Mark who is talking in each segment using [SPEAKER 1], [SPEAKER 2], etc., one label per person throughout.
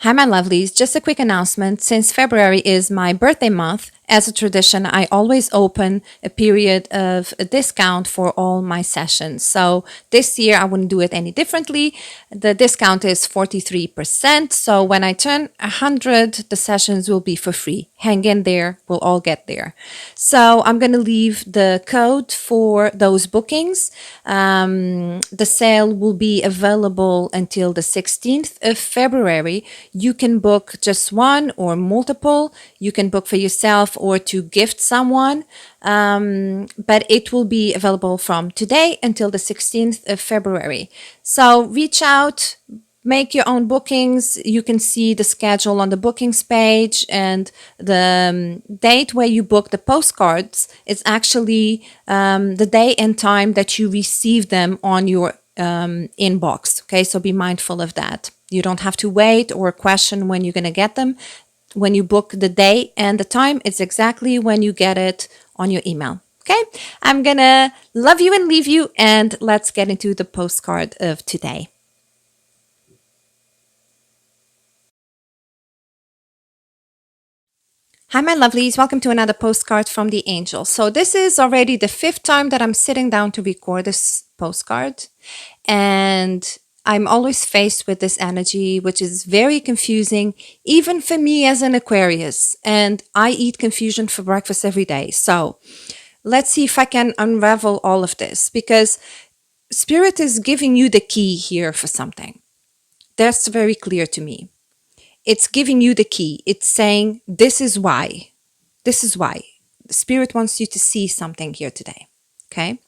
[SPEAKER 1] Hi, my lovelies. Just a quick announcement. Since February is my birthday month, as a tradition, I always open a period of a discount for all my sessions. So this year, I wouldn't do it any differently. The discount is 43%. So when I turn 100, the sessions will be for free. Hang in there. We'll all get there. So I'm going to leave the code for those bookings. The sale will be available until the 16th of February. You can book just one or multiple. You can book for yourself or to gift someone, but it will be available from today until the 16th of February. So reach out, make your own bookings. You can see the schedule on the bookings page, and the date where you book the postcards is actually the day and time that you receive them on your inbox. Okay, so be mindful of that. You don't have to wait or question when you're going to get them. When you book the day and the time, it's exactly when you get it on your email. Okay, I'm gonna love you and leave you, and let's get into the postcard of today. Hi, my lovelies. Welcome to another postcard from the angels. So this is already the 5th time that I'm sitting down to record this postcard, and I'm always faced with this energy, which is very confusing, even for me as an Aquarius. And I eat confusion for breakfast every day. So let's see if I can unravel all of this, because Spirit is giving you the key here for something. That's very clear to me. It's giving you the key. It's saying, this is why. This is why. Spirit wants you to see something here today. Okay?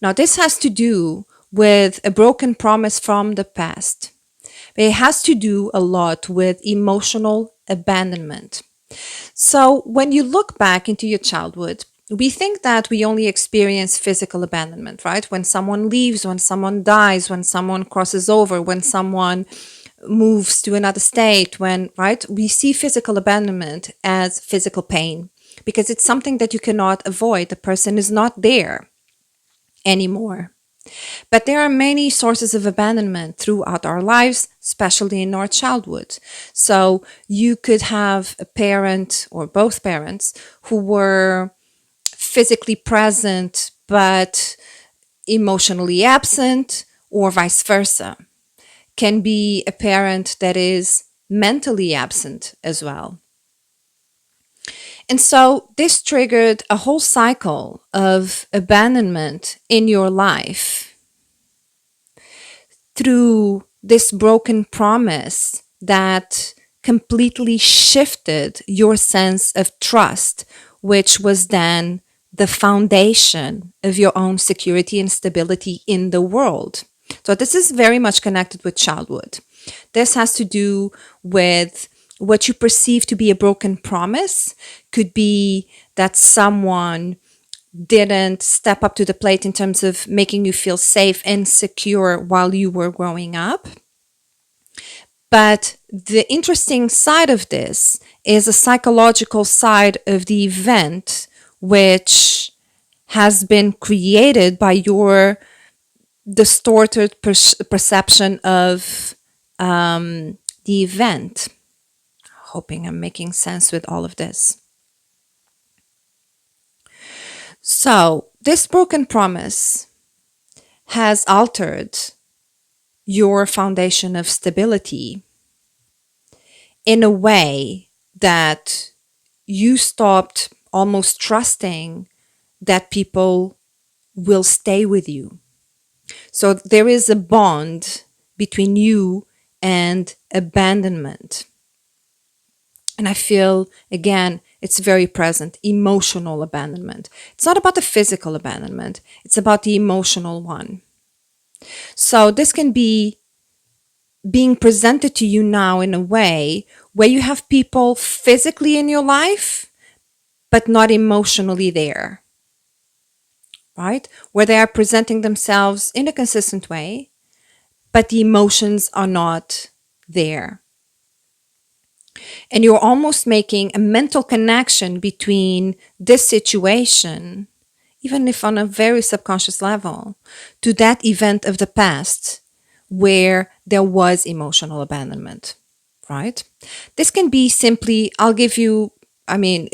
[SPEAKER 1] Now, this has to do with a broken promise from the past. It has to do a lot with emotional abandonment. So when you look back into your childhood, we think that we only experience physical abandonment, right? When someone leaves, when someone dies, when someone crosses over, when someone moves to another state, right? We see physical abandonment as physical pain because it's something that you cannot avoid. The person is not there anymore. But there are many sources of abandonment throughout our lives, especially in our childhood. So you could have a parent or both parents who were physically present but emotionally absent, or vice versa. Can be a parent that is mentally absent as well. And so this triggered a whole cycle of abandonment in your life through this broken promise that completely shifted your sense of trust, which was then the foundation of your own security and stability in the world. So this is very much connected with childhood. This has to do with what you perceive to be a broken promise. Could be that someone didn't step up to the plate in terms of making you feel safe and secure while you were growing up. But the interesting side of this is a psychological side of the event, which has been created by your distorted perception of the event. Hoping I'm making sense with all of this. So this broken promise has altered your foundation of stability in a way that you stopped almost trusting that people will stay with you. So there is a bond between you and abandonment. And I feel, again, it's very present, emotional abandonment. It's not about the physical abandonment. It's about the emotional one. So this can be being presented to you now in a way where you have people physically in your life, but not emotionally there, right? Where they are presenting themselves in a consistent way, but the emotions are not there. And you're almost making a mental connection between this situation, even if on a very subconscious level, to that event of the past where there was emotional abandonment. right? This can be simply, I'll give you, I mean,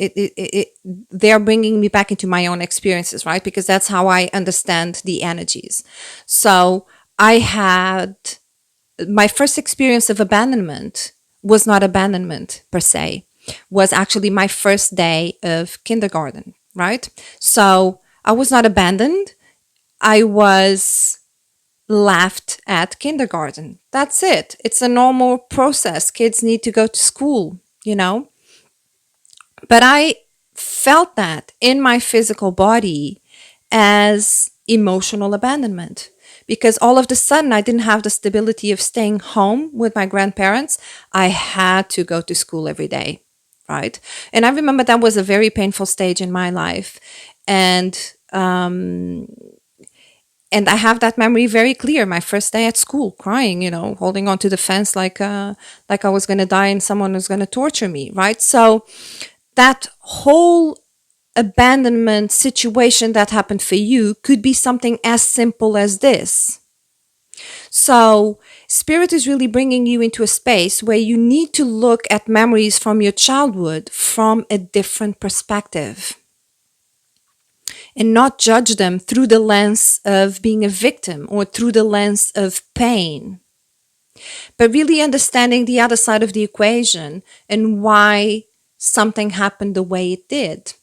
[SPEAKER 1] they're bringing me back into my own experiences, right? Because that's how I understand the energies. So I had my first experience of abandonment was not abandonment per se, was actually my first day of kindergarten, right? So I was not abandoned. I was laughed at kindergarten. That's it. It's a normal process. Kids need to go to school, you know? But I felt that in my physical body as emotional abandonment because all of the sudden I didn't have the stability of staying home with my grandparents. I had to go to school every day, right? And I remember that was a very painful stage in my life. And I have that memory very clear. My first day at school, crying, holding onto the fence like I was going to die and someone was going to torture me, right? So that whole abandonment situation that happened for you could be something as simple as this. So Spirit is really bringing you into a space where you need to look at memories from your childhood from a different perspective and not judge them through the lens of being a victim or through the lens of pain, but really understanding the other side of the equation and why something happened the way it did,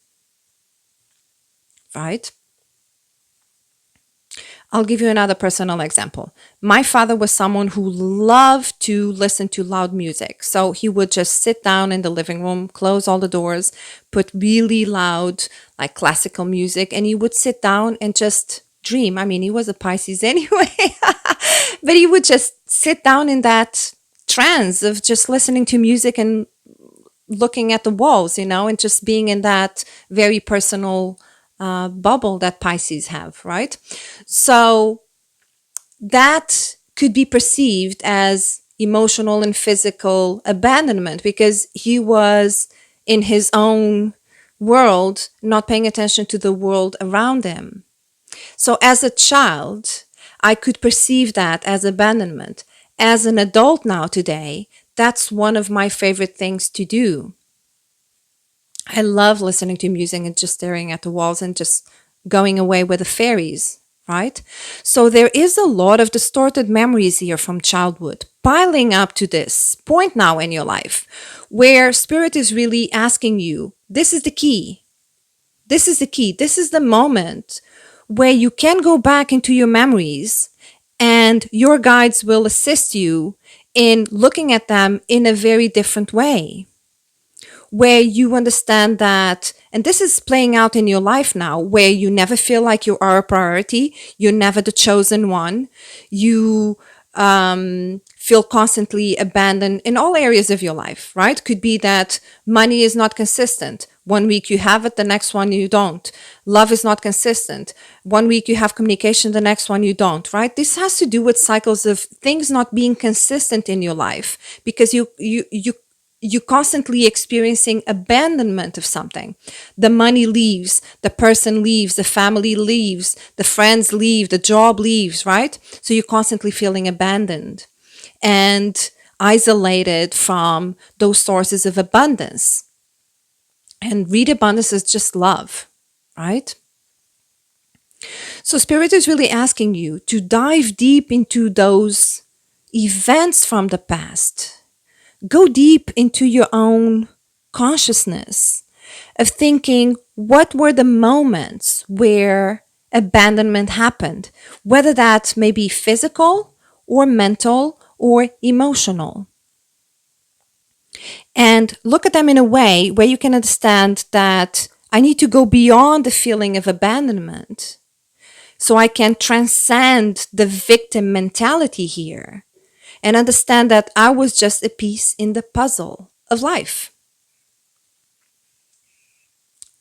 [SPEAKER 1] right? I'll give you another personal example. My father was someone who loved to listen to loud music. So he would just sit down in the living room, close all the doors, put really loud, like classical music, and he would sit down and just dream. I mean, he was a Pisces anyway, but he would just sit down in that trance of just listening to music and looking at the walls, and just being in that very personal bubble that Pisces have, right? So that could be perceived as emotional and physical abandonment because he was in his own world, not paying attention to the world around him. So as a child, I could perceive that as abandonment. As an adult now today, that's one of my favorite things to do. I love listening to music and just staring at the walls and just going away with the fairies, right? So there is a lot of distorted memories here from childhood piling up to this point now in your life where Spirit is really asking you, this is the key. This is the key. This is the moment where you can go back into your memories and your guides will assist you in looking at them in a very different way, where you understand that, and this is playing out in your life now, where you never feel like you are a priority, you're never the chosen one, you feel constantly abandoned in all areas of your life, right? Could be that money is not consistent. One week you have it, the next one you don't. Love is not consistent. One week you have communication, the next one you don't, right? This has to do with cycles of things not being consistent in your life because you're constantly experiencing abandonment of something. The money leaves, the person leaves, the family leaves, the friends leave, the job leaves, right? So you're constantly feeling abandoned and isolated from those sources of abundance. And real abundance is just love, right? So Spirit is really asking you to dive deep into those events from the past. Go deep into your own consciousness of thinking, what were the moments where abandonment happened? Whether that may be physical or mental or emotional. And look at them in a way where you can understand that I need to go beyond the feeling of abandonment so I can transcend the victim mentality here and understand that I was just a piece in the puzzle of life.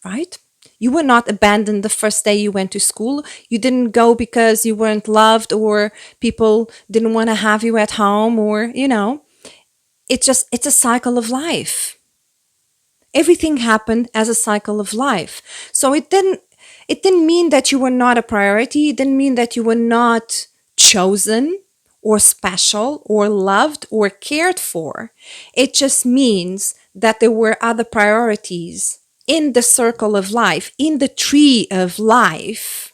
[SPEAKER 1] Right? You were not abandoned the first day you went to school. You didn't go because you weren't loved or people didn't want to have you at home or, it's a cycle of life. Everything happened as a cycle of life. So it didn't mean that you were not a priority. It didn't mean that you were not chosen or special or loved or cared for. It just means that there were other priorities in the circle of life, in the tree of life,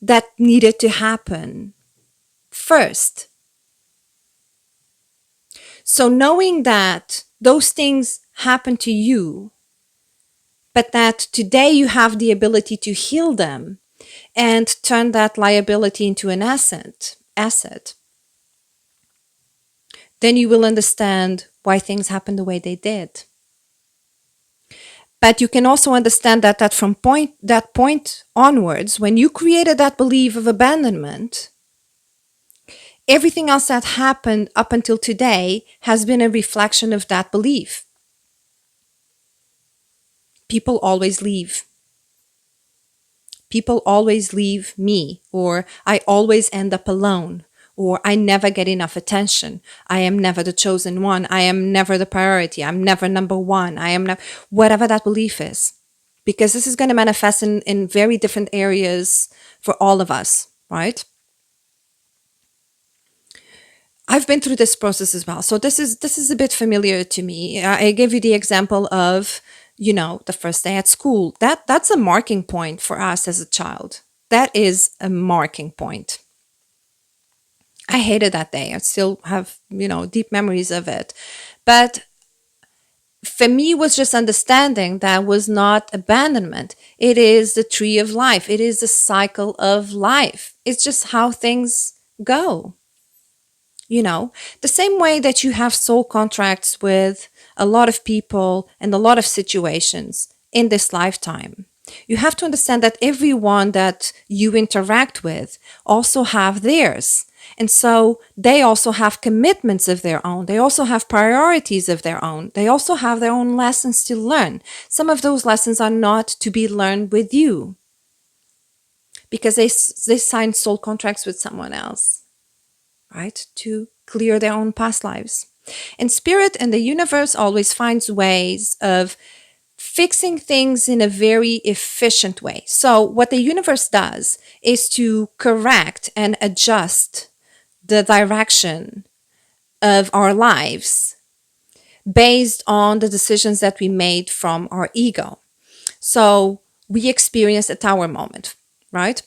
[SPEAKER 1] that needed to happen first. So knowing that those things happen to you, but that today you have the ability to heal them and turn that liability into an asset, then you will understand why things happen the way they did. But you can also understand that from that point onwards, when you created that belief of abandonment, everything else that happened up until today has been a reflection of that belief. People always leave. People always leave me, or I always end up alone, or I never get enough attention. I am never the chosen one. I am never the priority. I'm never number one. I am never, whatever that belief is. Because this is going to manifest in very different areas for all of us, right? I've been through this process as well. So this is a bit familiar to me. I gave you the example of, the first day at school. That's a marking point for us as a child. That is a marking point. I hated that day. I still have, deep memories of it. But for me, it was just understanding that was not abandonment. It is the tree of life. It is the cycle of life. It's just how things go. The same way that you have soul contracts with a lot of people and a lot of situations in this lifetime. You have to understand that everyone that you interact with also have theirs. And so they also have commitments of their own. They also have priorities of their own. They also have their own lessons to learn. Some of those lessons are not to be learned with you because they signed soul contracts with someone else, right? To clear their own past lives. And spirit and the universe always finds ways of fixing things in a very efficient way. So what the universe does is to correct and adjust the direction of our lives based on the decisions that we made from our ego. So we experience a tower moment, right?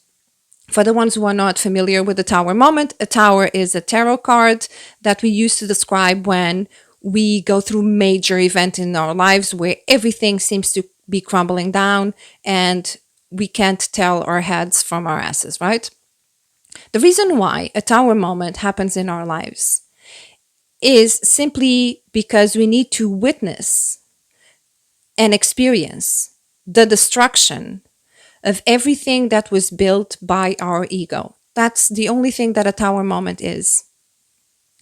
[SPEAKER 1] For the ones who are not familiar with the tower moment, a tower is a tarot card that we use to describe when we go through major event in our lives where everything seems to be crumbling down and we can't tell our heads from our asses, right? The reason why a tower moment happens in our lives is simply because we need to witness and experience the destruction of everything that was built by our ego. That's the only thing that a tower moment is.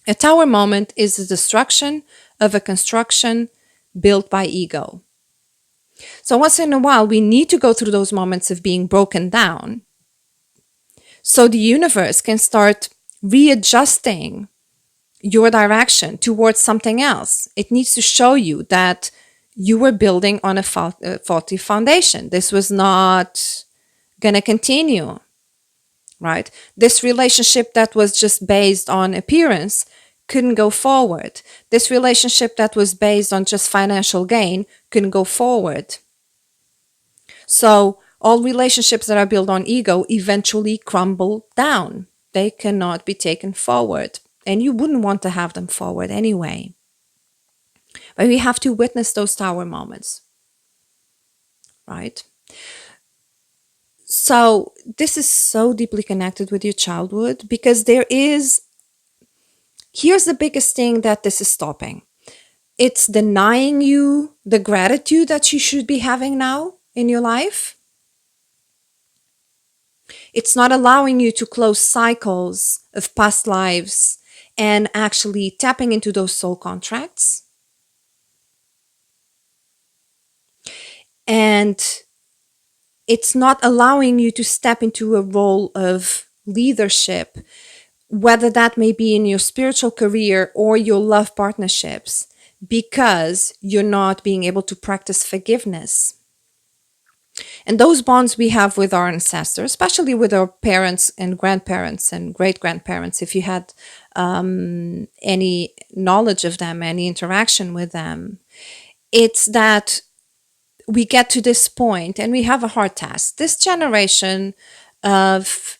[SPEAKER 1] A tower moment is the destruction of a construction built by ego. So once in a while, we need to go through those moments of being broken down so the universe can start readjusting your direction towards something else. It needs to show you that you were building on a faulty foundation. This was not going to continue, right? This relationship that was just based on appearance couldn't go forward. This relationship that was based on just financial gain couldn't go forward. So all relationships that are built on ego eventually crumble down. They cannot be taken forward. And you wouldn't want to have them forward anyway. But we have to witness those tower moments, right? So this is so deeply connected with your childhood because here's the biggest thing that this is stopping. It's denying you the gratitude that you should be having now in your life. It's not allowing you to close cycles of past lives and actually tapping into those soul contracts. And it's not allowing you to step into a role of leadership, whether that may be in your spiritual career or your love partnerships, because you're not being able to practice forgiveness. And those bonds we have with our ancestors, especially with our parents and grandparents and great grandparents, if you had any knowledge of them, any interaction with them, it's that we get to this point and we have a hard task. This generation of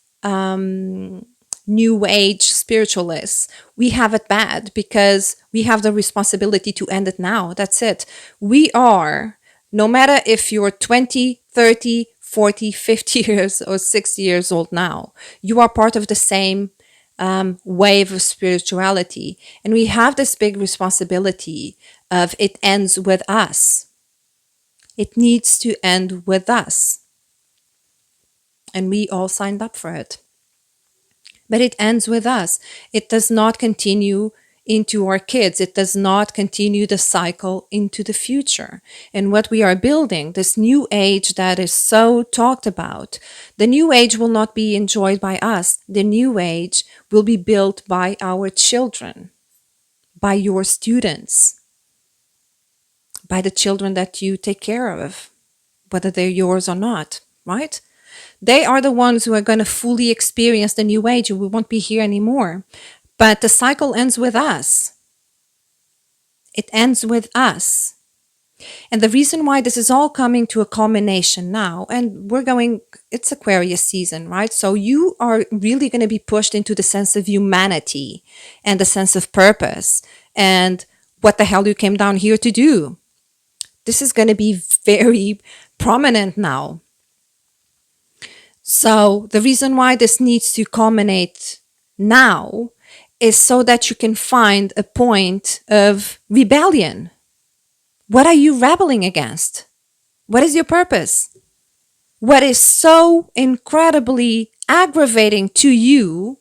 [SPEAKER 1] new age spiritualists, we have it bad because we have the responsibility to end it now. That's it. We are, no matter if you're 20, 30, 40, 50 years or 60 years old now, you are part of the same wave of spirituality. And we have this big responsibility of it ends with us. It needs to end with us. And we all signed up for it. But it ends with us. It does not continue into our kids. It does not continue the cycle into the future. And what we are building, this new age that is so talked about, the new age will not be enjoyed by us. The new age will be built by our children, by your students, by the children that you take care of, whether they're yours or not, right? They are the ones who are going to fully experience the new age. We won't be here anymore. But the cycle ends with us. It ends with us. And the reason why this is all coming to a culmination now, and it's Aquarius season, right? So you are really going to be pushed into the sense of humanity and the sense of purpose and what the hell you came down here to do. This is going to be very prominent now. So the reason why this needs to culminate now is so that you can find a point of rebellion. What are you rebelling against? What is your purpose? What is so incredibly aggravating to you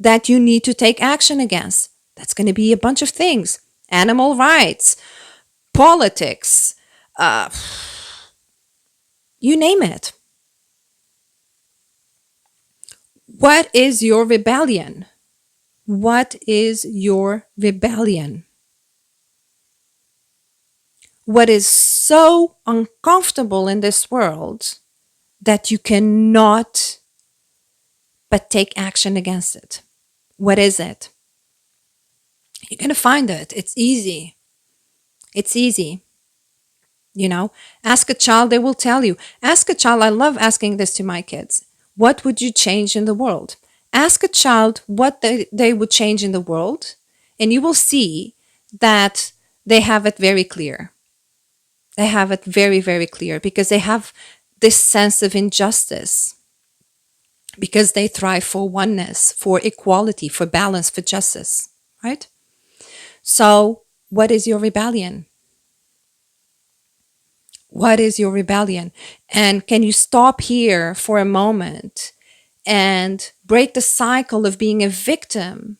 [SPEAKER 1] that you need to take action against? That's going to be a bunch of things. Animal rights, politics, you name it. What is your rebellion? What is your rebellion? What is so uncomfortable in this world that you cannot but take action against it? What is it? You're going to find it. It's easy. It's easy. Ask a child, they will tell you. Ask a child, I love asking this to my kids. What would you change in the world? Ask a child what they would change in the world, and you will see that they have it very clear. They have it very, very clear because they have this sense of injustice, because they thrive for oneness, for equality, for balance, for justice, right? So, what is your rebellion? What is your rebellion? And can you stop here for a moment and break the cycle of being a victim,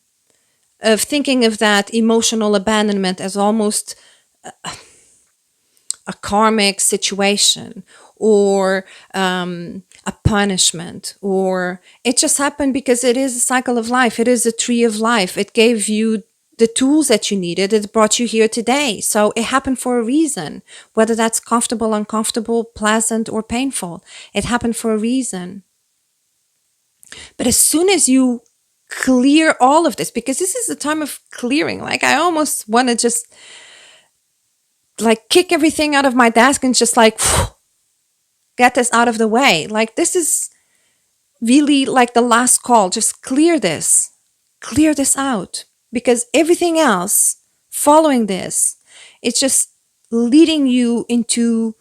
[SPEAKER 1] of thinking of that emotional abandonment as almost a karmic situation or a punishment, or it just happened because it is a cycle of life. It is a tree of life. It gave you the tools that you needed. It brought you here today. So it happened for a reason, whether that's comfortable, uncomfortable, pleasant, or painful. It happened for a reason. But as soon as you clear all of this, because this is a time of clearing, like I almost want to just like kick everything out of my desk and just like get this out of the way. Like this is really like the last call. Just clear this out. Because everything else following this, it's just leading you into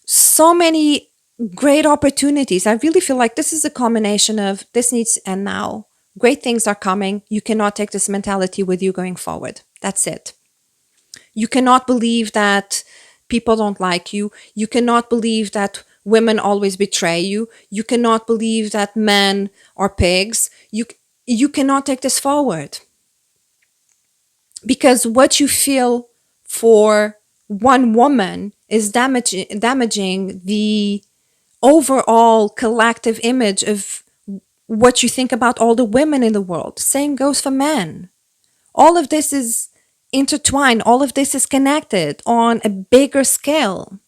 [SPEAKER 1] so many great opportunities. I really feel like this is a combination of this needs to end now. Great things are coming. You cannot take this mentality with you going forward. That's it. You cannot believe that people don't like you. You cannot believe that women always betray you. You cannot believe that men are pigs. You cannot take this forward. Because what you feel for one woman is damaging the overall collective image of what you think about all the women in the world. Same goes for men. All of this is intertwined. All of this is connected on a bigger scale.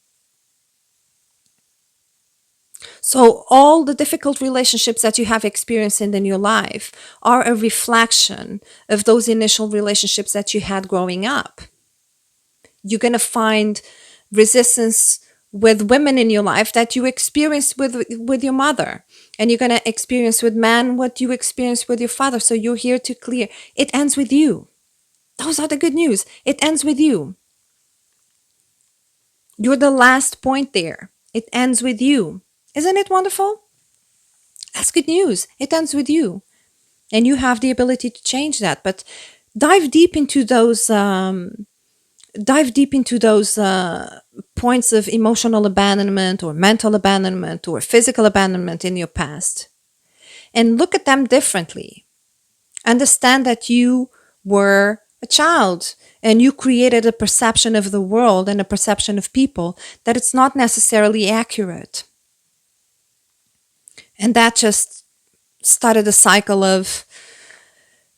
[SPEAKER 1] So all the difficult relationships that you have experienced in your life are a reflection of those initial relationships that you had growing up. You're going to find resistance with women in your life that you experienced with your mother, and you're going to experience with men what you experienced with your father. So you're here to clear. It ends with you. Those are the good news. It ends with you. You're the last point there. It ends with you. Isn't it wonderful? That's good news. It ends with you. And you have the ability to change that. But dive deep into those points of emotional abandonment or mental abandonment or physical abandonment in your past, and look at them differently. Understand that you were a child and you created a perception of the world and a perception of people that it's not necessarily accurate. And that just started a cycle of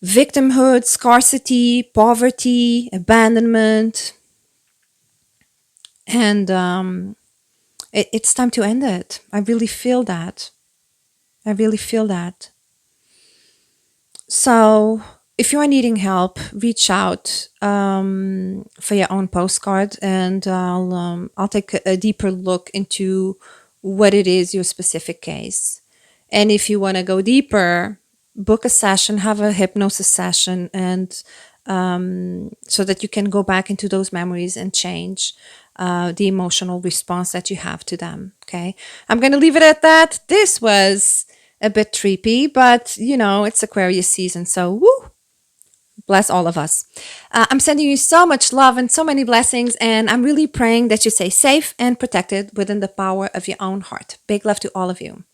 [SPEAKER 1] victimhood, scarcity, poverty, abandonment. And it's time to end it. I really feel that. I really feel that. So if you are needing help, reach out for your own postcard, and I'll take a deeper look into what it is, your specific case. And if you want to go deeper, book a session, have a hypnosis session, and so that you can go back into those memories and change the emotional response that you have to them. Okay, I'm going to leave it at that. This was a bit trippy, but it's Aquarius season, so woo! Bless all of us. I'm sending you so much love and so many blessings, and I'm really praying that you stay safe and protected within the power of your own heart. Big love to all of you.